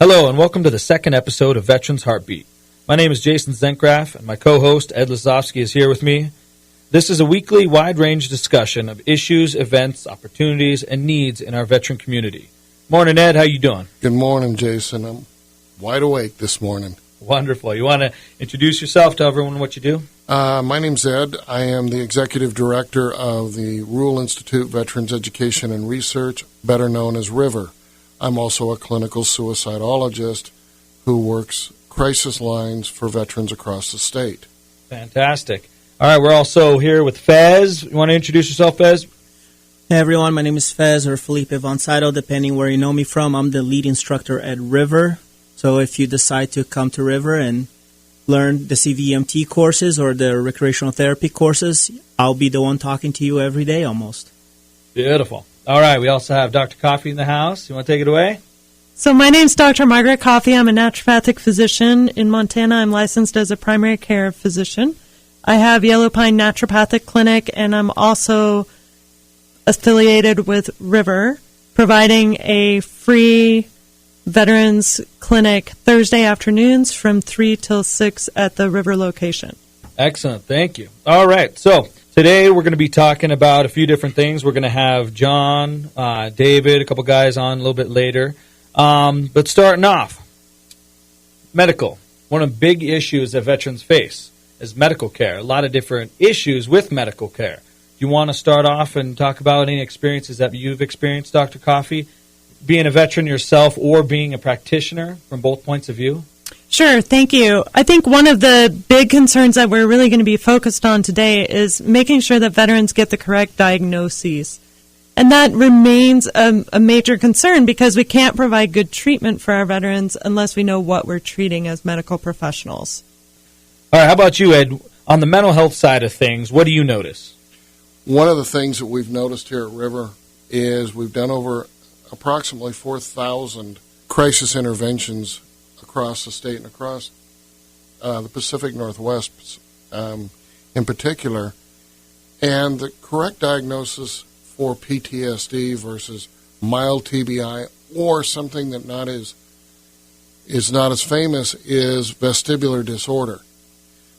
Hello, and welcome to the second episode of Veterans Heartbeat. My name is Jason Zenkgraf, and my co-host, Ed Lazowski, is here with me. This is a weekly, wide-range discussion of issues, events, opportunities, and needs in our veteran community. Morning, Ed. How you doing? Good morning, Jason. I'm wide awake this morning. Wonderful. You want to introduce yourself to everyone what you do? My name's Ed. I am the Executive Director of the Rural Institute Veterans Education and Research, better known as RIVER. I'm also a clinical suicidologist who works crisis lines for veterans across the state. Fantastic. All right, we're also here with Fez. You want to introduce yourself, Fez? Hey everyone, my name is Fez or Felipe Vonsaito, depending where you know me from. I'm the lead instructor at RIVER. So if you decide to come to RIVER and learn the CVMT courses or the recreational therapy courses, I'll be the one talking to you every day almost. Beautiful. All right, we also have Dr. Coffey in the house. You want to take it away? So my name's Dr. Margaret Coffey. I'm a naturopathic physician in Montana. I'm licensed as a primary care physician. I have Yellow Pine Naturopathic Clinic, and I'm also affiliated with RIVER, providing a free veterans clinic Thursday afternoons from 3 till 6 at the RIVER location. Excellent. Thank you. All right. So today we're going to be talking about a few different things. We're going to have John, David, a couple guys on a little bit later. But starting off, medical. One of the big issues that veterans face is medical care. A lot of different issues with medical care. Do you want to start off and talk about any experiences that you've experienced, Dr. Coffey, being a veteran yourself or being a practitioner from both points of view? Sure, thank you. I think one of the big concerns that we're really going to be focused on today is making sure that veterans get the correct diagnoses. And that remains a major concern because we can't provide good treatment for our veterans unless we know what we're treating as medical professionals. All right, how about you, Ed? On the mental health side of things, what do you notice? One of the things that we've noticed here at RIVER is we've done over approximately 4,000 crisis interventions across the state and across the Pacific Northwest in particular. And the correct diagnosis for PTSD versus mild TBI or something that is not as famous is vestibular disorder.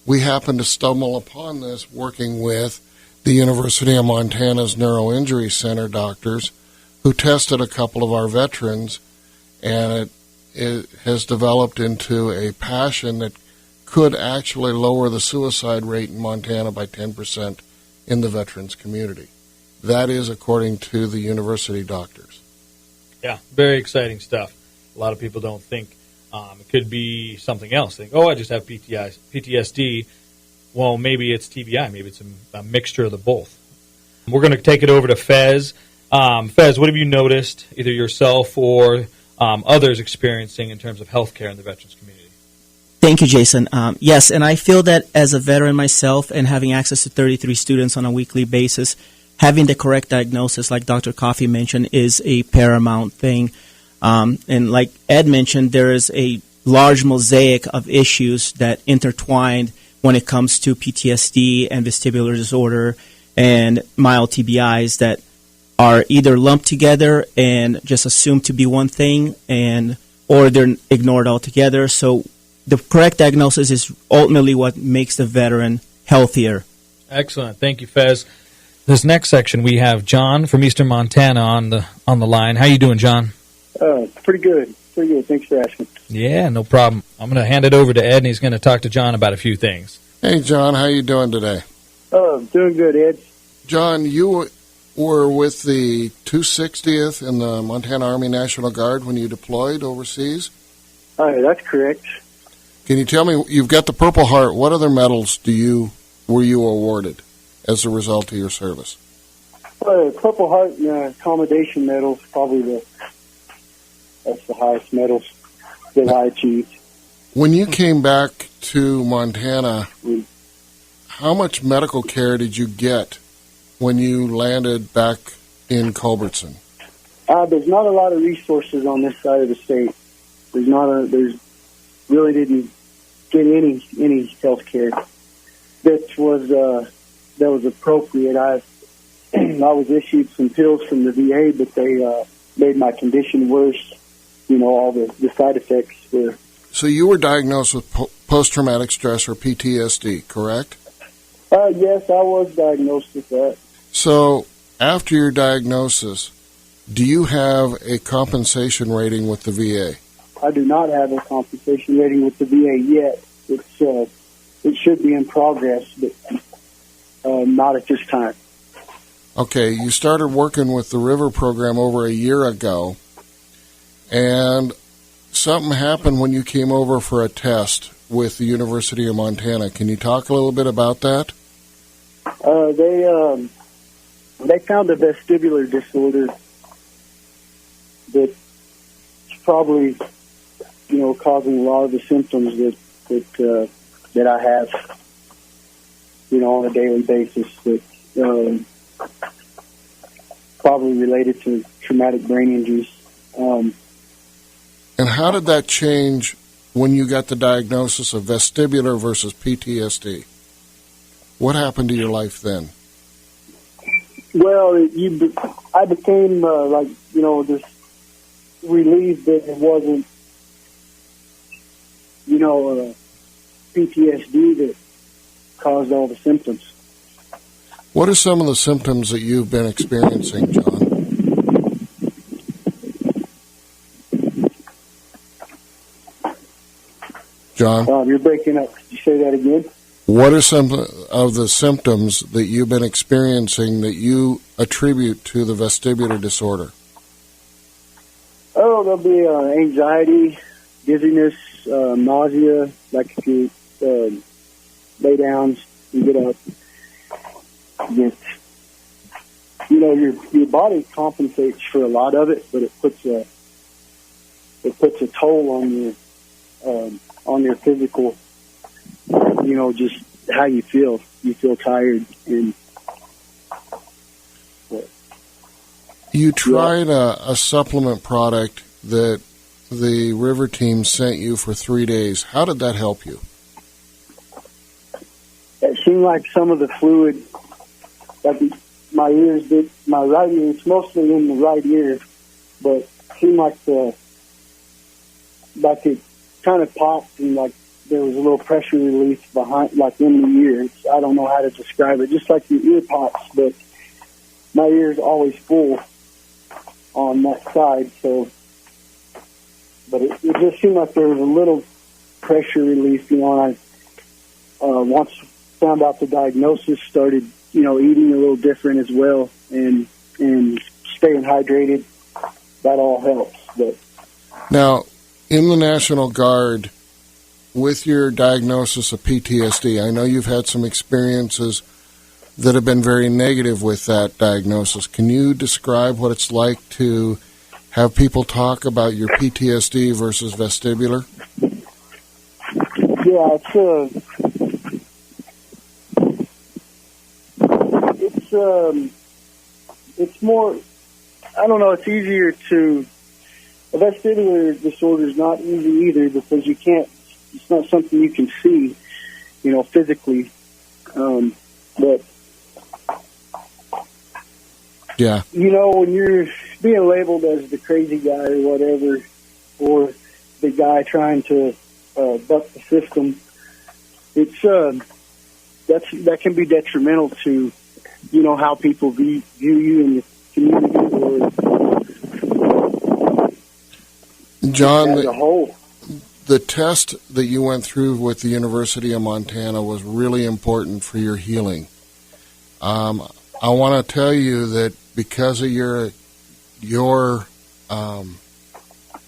We happened to stumble upon this working with the University of Montana's Neuroinjury Center doctors who tested a couple of our veterans, and it has developed into a passion that could actually lower the suicide rate in Montana by 10% in the veterans community. That is according to the university doctors. Yeah, very exciting stuff. A lot of people don't think it could be something else. They think, oh, I just have PTSD. Well, maybe it's TBI. Maybe it's a mixture of the both. We're going to take it over to Fez. Fez, what have you noticed, either yourself or others experiencing in terms of healthcare in the veterans community? Thank you, Jason. Yes, and I feel that as a veteran myself and having access to 33 students on a weekly basis, having the correct diagnosis, like Dr. Coffey mentioned, is a paramount thing. And like Ed mentioned, there is a large mosaic of issues that intertwine when it comes to PTSD and vestibular disorder and mild TBIs that are either lumped together and just assumed to be one thing, or they're ignored altogether. So the correct diagnosis is ultimately what makes the veteran healthier. Excellent. Thank you, Fez. This next section, we have John from Eastern Montana on the line. How you doing, John? Pretty good. Pretty good. Thanks for asking. Yeah, no problem. I'm going to hand it over to Ed, and he's going to talk to John about a few things. Hey, John, how you doing today? Doing good, Ed. John, you were with the 260th in the Montana Army National Guard when you deployed overseas? That's correct. Can you tell me, you've got the Purple Heart, what other medals were you awarded as a result of your service? Purple Heart and Accommodation medals, probably that's the highest medals that I achieved. When you came back to Montana, how much medical care did you get when you landed back in Culbertson? There's not a lot of resources on this side of the state. There's really didn't get any health care that was appropriate. I was issued some pills from the VA, but they made my condition worse. all the side effects were. So you were diagnosed with post-traumatic stress, or PTSD, correct? Yes, I was diagnosed with that. So after your diagnosis, do you have a compensation rating with the VA? I do not have a compensation rating with the VA yet. It should be in progress, but not at this time. Okay, you started working with the River program over a year ago, and something happened when you came over for a test with the University of Montana. Can you talk a little bit about that? They found a vestibular disorder that's probably, causing a lot of the symptoms that I have, on a daily basis. That probably related to traumatic brain injuries. And how did that change when you got the diagnosis of vestibular versus PTSD? What happened to your life then? Well, I became just relieved that it wasn't, PTSD that caused all the symptoms. What are some of the symptoms that you've been experiencing, John? John? You're breaking up. Could you say that again? What are some of the symptoms that you've been experiencing that you attribute to the vestibular disorder? Oh, there'll be anxiety, dizziness, nausea, like if you lay down and get up. Your body compensates for a lot of it, but it puts a toll on your physical, just how you feel. You feel tired. And you tried a supplement product that the River team sent you for 3 days. How did that help you? It seemed like some of the fluid, like my ears did, my right ear, it's mostly in the right ear, but it seemed like it kind of popped and like there was a little pressure relief behind, like in the ear. I don't know how to describe it, just like your ear pops, but my ear's always full on that side, but it just seemed like there was a little pressure relief, and I once found out the diagnosis, started, eating a little different as well, and staying hydrated. That all helps. But now, in the National Guard, with your diagnosis of PTSD, I know you've had some experiences that have been very negative with that diagnosis. Can you describe what it's like to have people talk about your PTSD versus vestibular? Yeah, it's more, I don't know, it's easier to, a vestibular disorder is not easy either because it's not something you can see, physically. But, yeah, when you're being labeled as the crazy guy or whatever, or the guy trying to buck the system, it's that can be detrimental to, how people view you in the community or John, as a whole. The test that you went through with the University of Montana was really important for your healing. I want to tell you that because of your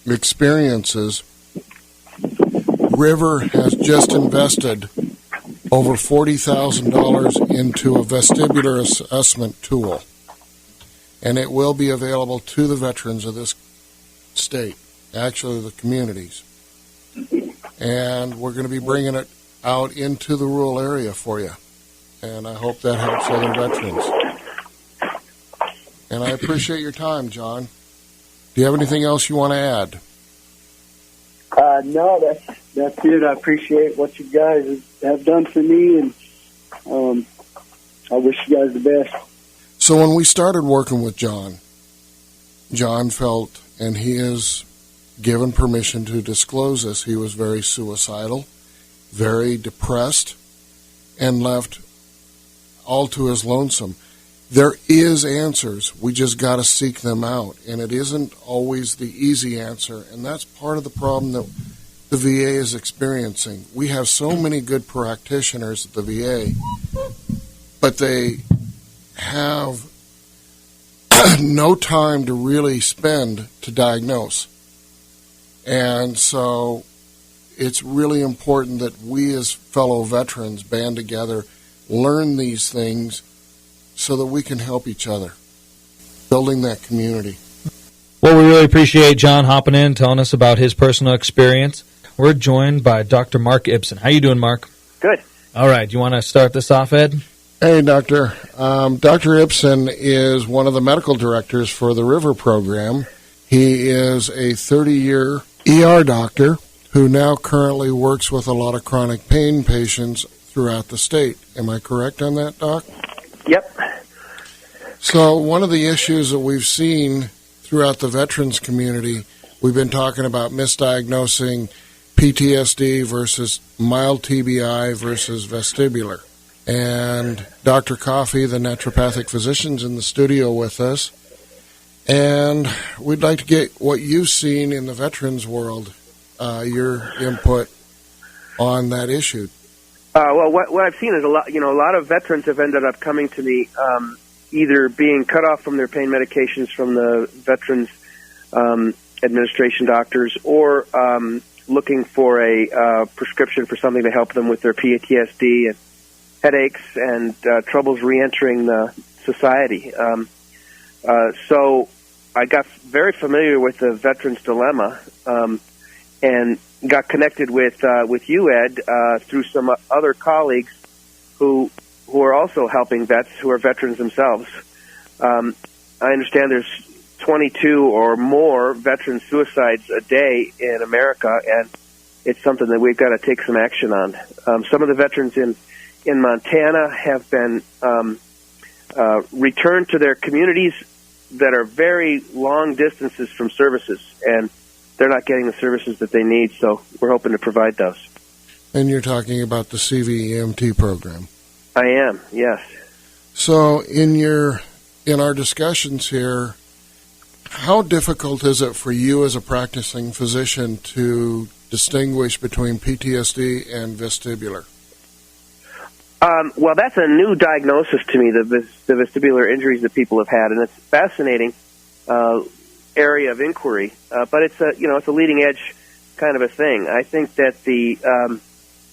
experiences, River has just invested over $40,000 into a vestibular assessment tool, and it will be available to the veterans of this state, actually the communities. And we're going to be bringing it out into the rural area for you, and I hope that helps other veterans. And I appreciate your time, John. Do you have anything else you want to add? No, that's it. I appreciate what you guys have done for me, and I wish you guys the best. So when we started working with John felt, and he is given permission to disclose this. He was very suicidal, very depressed, and left all to his lonesome. There is answers. We just got to seek them out, and it isn't always the easy answer, and that's part of the problem that the VA is experiencing. We have so many good practitioners at the VA, but they have no time to really spend to diagnose. And so it's really important that we as fellow veterans band together, learn these things so that we can help each other, building that community. Well, we really appreciate John hopping in, telling us about his personal experience. We're joined by Dr. Mark Gibson. How you doing, Mark? Good. All right. You want to start this off, Ed? Hey, Doctor. Dr. Ibsen is one of the medical directors for the River program. He is a 30-year ER doctor who now currently works with a lot of chronic pain patients throughout the state. Am I correct on that, Doc? Yep. So one of the issues that we've seen throughout the veterans community, we've been talking about misdiagnosing PTSD versus mild TBI versus vestibular. And Dr. Coffey, the naturopathic physician, is in the studio with us. And we'd like to get what you've seen in the veterans world, your input on that issue. Well, what I've seen is a lot of veterans have ended up coming to me, either being cut off from their pain medications from the Veterans Administration doctors, or looking for a prescription for something to help them with their PTSD and headaches and troubles reentering the society. So I got very familiar with the veterans dilemma, and got connected with you, Ed, through some other colleagues who are also helping vets who are veterans themselves. I understand there's 22 or more veteran suicides a day in America, and it's something that we've got to take some action on. Some of the veterans in Montana have been returned to their communities that are very long distances from services, and they're not getting the services that they need, so we're hoping to provide those. And you're talking about the CVEMT program. I am, yes. So in our discussions here, how difficult is it for you as a practicing physician to distinguish between PTSD and vestibular? Well, that's a new diagnosis to me, the vestibular injuries that people have had, and it's a fascinating area of inquiry. But it's a leading edge kind of a thing. I think that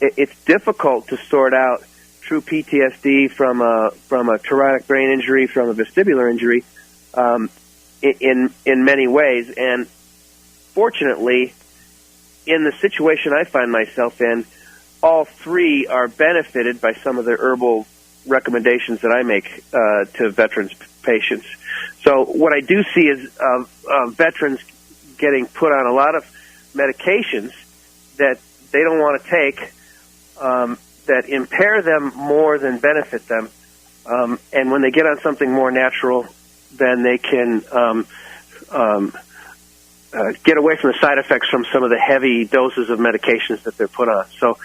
it's difficult to sort out true PTSD from a traumatic brain injury, from a vestibular injury, in many ways. And fortunately, in the situation I find myself in, all three are benefited by some of the herbal recommendations that I make to veterans patients. So what I do see is veterans getting put on a lot of medications that they don't want to take, that impair them more than benefit them. And when they get on something more natural, then they can get away from the side effects from some of the heavy doses of medications that they're put on. So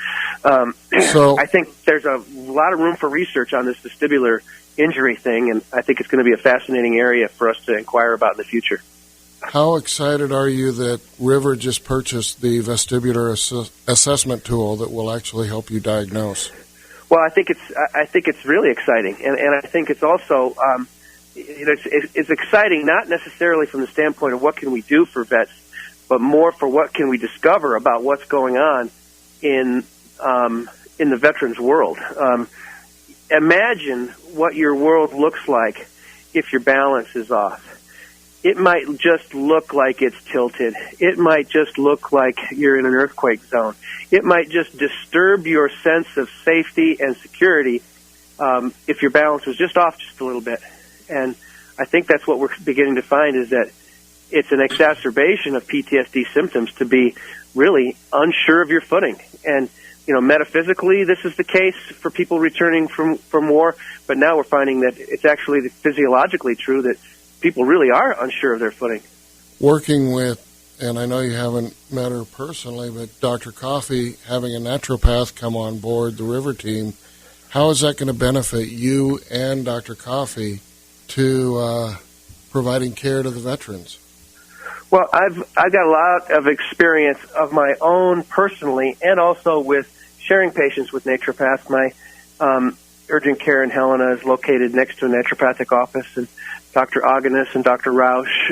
I think there's a lot of room for research on this vestibular injury thing, and I think it's going to be a fascinating area for us to inquire about in the future. How excited are you that River just purchased the vestibular assessment tool that will actually help you diagnose? Well, I think it's really exciting, and I think it's also it's exciting not necessarily from the standpoint of what can we do for vets, but more for what can we discover about what's going on in the veterans world. Imagine what your world looks like if your balance is off. It might just look like it's tilted. It might just look like you're in an earthquake zone. It might just disturb your sense of safety and security if your balance was just off just a little bit. And I think that's what we're beginning to find, is that it's an exacerbation of PTSD symptoms to be really unsure of your footing. And, metaphysically, this is the case for people returning from war, but now we're finding that it's actually physiologically true that people really are unsure of their footing. Working with and I know you haven't met her personally, but Dr. Coffey, having a naturopath come on board the River team, how is that going to benefit you and Dr. Coffey to providing care to the veterans? Well, I've got a lot of experience of my own personally, and also with sharing patients with naturopaths. My urgent care in Helena is located next to a naturopathic office, and Dr. Aganis and Dr. Rausch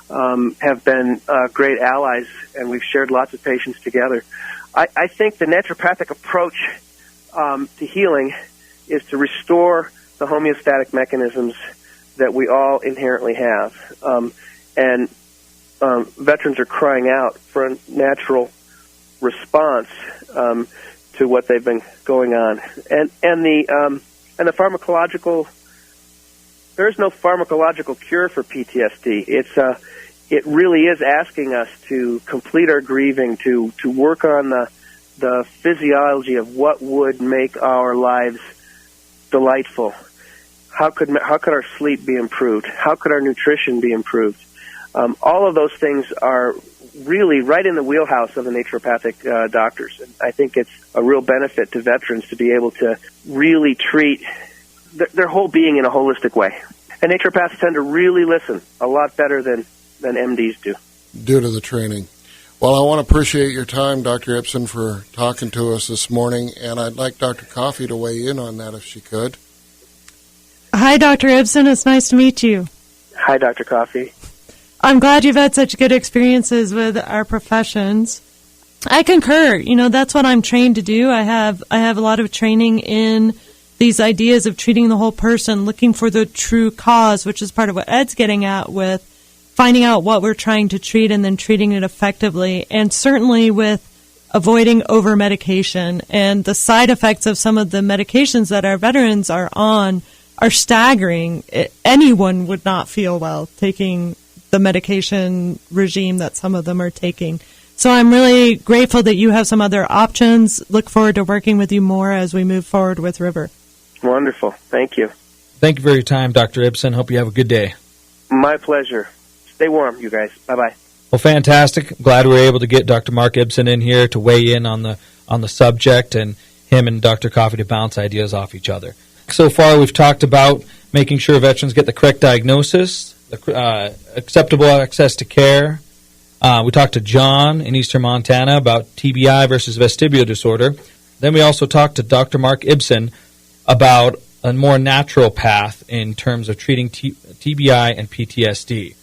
have been great allies, and we've shared lots of patients together. I think the naturopathic approach to healing is to restore the homeostatic mechanisms that we all inherently have. And veterans are crying out for a natural response to what they've been going on. And the pharmacological, there is no pharmacological cure for PTSD. It really is asking us to complete our grieving, to work on the physiology of what would make our lives delightful. How could our sleep be improved? How could our nutrition be improved? All of those things are really right in the wheelhouse of the naturopathic doctors. And I think it's a real benefit to veterans to be able to really treat their whole being in a holistic way. And naturopaths tend to really listen a lot better than MDs do. Due to the training. Well, I want to appreciate your time, Dr. Ibsen, for talking to us this morning, and I'd like Dr. Coffey to weigh in on that if she could. Hi, Dr. Ibsen. It's nice to meet you. Hi, Dr. Coffey. I'm glad you've had such good experiences with our professions. I concur. That's what I'm trained to do. I have a lot of training in these ideas of treating the whole person, looking for the true cause, which is part of what Ed's getting at with finding out what we're trying to treat and then treating it effectively, and certainly with avoiding over-medication. And the side effects of some of the medications that our veterans are on are staggering. Anyone would not feel well taking the medication regime that some of them are taking. So I'm really grateful that you have some other options. Look forward to working with you more as we move forward with River. Wonderful. Thank you. Thank you for your time, Dr. Ibsen. Hope you have a good day. My pleasure. Stay warm, you guys. Bye-bye. Well, fantastic. Glad we were able to get Dr. Mark Gibson in here to weigh in on the subject, and him and Dr. Coffey to bounce ideas off each other. So far, we've talked about making sure veterans get the correct diagnosis, acceptable access to care. We talked to John in Eastern Montana about TBI versus vestibular disorder. Then we also talked to Dr. Mark Ibsen about a more natural path in terms of treating TBI and PTSD.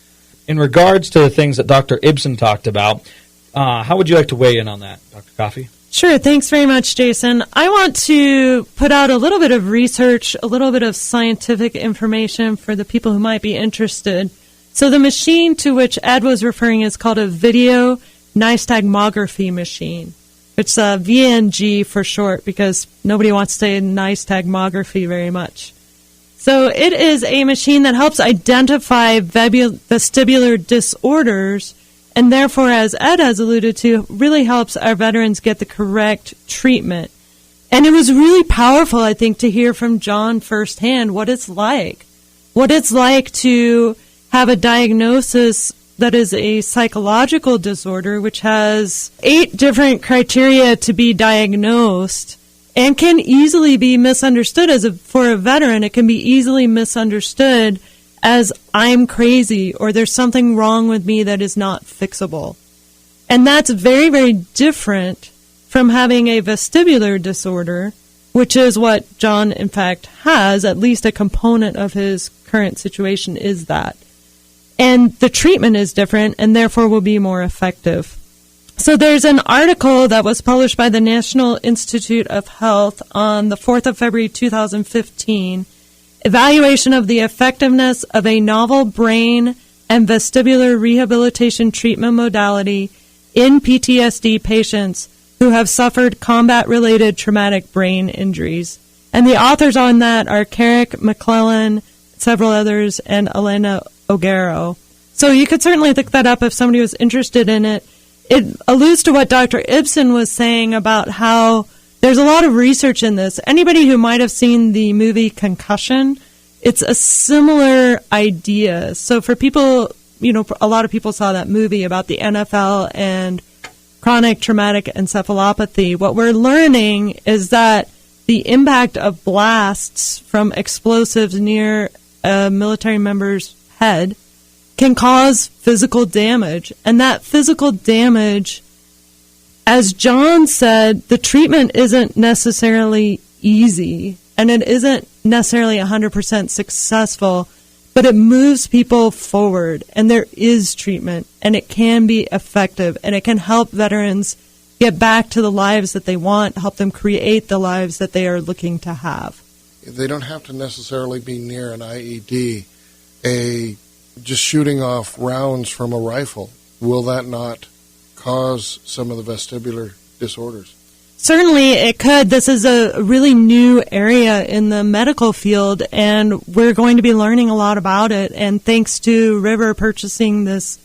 In regards to the things that Dr. Ibsen talked about, how would you like to weigh in on that, Dr. Coffey? Sure. Thanks very much, Jason. I want to put out a little bit of research, a little bit of scientific information for the people who might be interested. So the machine to which Ed was referring is called a video nystagmography machine. It's VNG for short, because nobody wants to say nystagmography very much. So it is a machine that helps identify vestibular disorders, and therefore, as Ed has alluded to, really helps our veterans get the correct treatment. And it was really powerful, I think, to hear from John firsthand what it's like. What it's like to have a diagnosis that is a psychological disorder, which has 8 different criteria to be diagnosed, and can easily be misunderstood for a veteran. It can be easily misunderstood as I'm crazy, or there's something wrong with me that is not fixable. And that's very, very different from having a vestibular disorder, which is what John, in fact, has. At least a component of his current situation is that. And the treatment is different, and therefore will be more effective. So there's an article that was published by the National Institute of Health on the 4th of February 2015, Evaluation of the Effectiveness of a Novel Brain and Vestibular Rehabilitation Treatment Modality in PTSD Patients Who Have Suffered Combat-Related Traumatic Brain Injuries. And the authors on that are Carrick, McClellan, several others, and Elena O'Garo. So you could certainly look that up if somebody was interested in it. It alludes to what Dr. Ibsen was saying about how there's a lot of research in this. Anybody who might have seen the movie Concussion, it's a similar idea. So for people, a lot of people saw that movie about the NFL and chronic traumatic encephalopathy. What we're learning is that the impact of blasts from explosives near a military member's head can cause physical damage. And that physical damage, as John said, the treatment isn't necessarily easy and it isn't necessarily 100% successful, but it moves people forward, and there is treatment, and it can be effective, and it can help veterans get back to the lives that they want, help them create the lives that they are looking to have. They don't have to necessarily be near an IED. Just shooting off rounds from a rifle, will that not cause some of the vestibular disorders? Certainly it could. This is a really new area in the medical field, and we're going to be learning a lot about it. And thanks to River purchasing this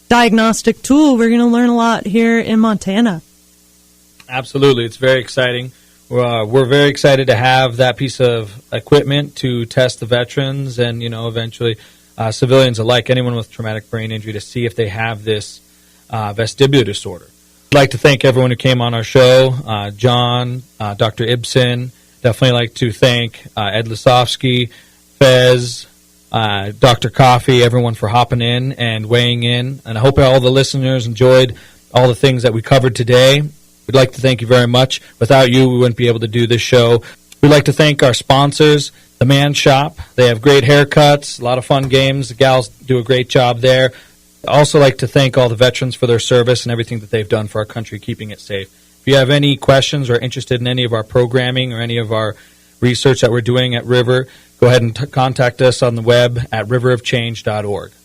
diagnostic tool, we're going to learn a lot here in Montana. Absolutely. It's very exciting. We're very excited to have that piece of equipment to test the veterans and, eventually civilians alike, anyone with traumatic brain injury, to see if they have this vestibular disorder. I'd like to thank everyone who came on our show, John, Dr. Ibsen. Definitely like to thank Ed Lisofsky, Fez, Dr. Coffee, everyone for hopping in and weighing in. And I hope all the listeners enjoyed all the things that we covered today. We'd like to thank you very much. Without you, we wouldn't be able to do this show. We'd like to thank our sponsors, The Man Shop. They have great haircuts, a lot of fun games. The gals do a great job there. I'd also like to thank all the veterans for their service and everything that they've done for our country, keeping it safe. If you have any questions or interested in any of our programming or any of our research that we're doing at River, go ahead and contact us on the web at riverofchange.org.